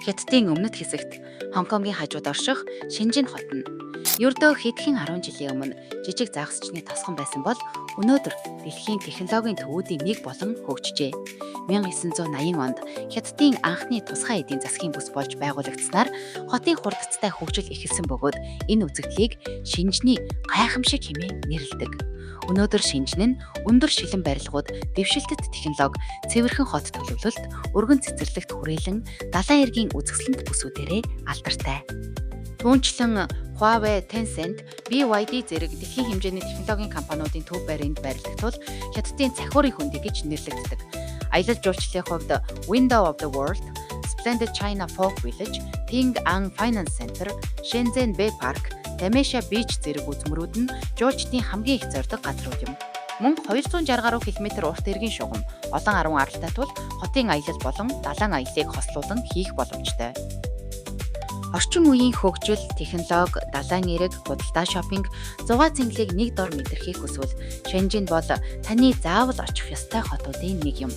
Хятадын өмнөд хэсэгт Хонконгийн хажууд орших Шэнжин хот нь ердөө хэдхэн 10 жилийн өмнө жижиг загасчны тосгон байсан бол өнөөдөр дэлхийн технологийн төвүүдийн нэг болон хөгжижээ. 1980 онд Хятадын анхны тусгай эдийн засгийн бүс болж байгуулагдсанаар хотын хурдцтай хөгжил эхэлсэн бөгөөд энэ үзэгдлийг Шинжний гайхамшиг хэмээн нэрлэдэг. Өнөөдөр Шинжин нь өндөр шилэн барилгууд, дэвшилтэт технологи, цэвэрхэн хот төлөвлөлт, өргөн цэцэрлэгт хүрээлэн, далайн эргийн үзэсгэлэнт бүсүүдээрээ алдартай. Түүнчлэн Huawei, Tencent, BYD зэрэг дэлхийн хэмжээний технологийн компаниудын төв байранд байрладаг тул Хятадын цахиурын хөндий гэж нэрлэгддэг. Аялал жуулчлалын хувьд Window of the World, Splendid China Folk Village, Ping An Finance Center, Shenzhen Bay Park, Damesha Beach зэрэг үзмөрүүд нь жуулчдын хамгийн их зордог газрууд юм. Мөн 260 гаруй километр урт эргийн шугам, олон арван аралтай тул хотын аялал болон далайн аяллыг хослуулан хийх боломжтой. Орчин үеийн хөгжил, технологи, далайн эрэг, худалдаа шопинг, зугаа цэнгэлийг нэг дор мэдрэхийг хүсвэл Шэнжин бол таны заавал очих ёстой хотуудын нэг юм.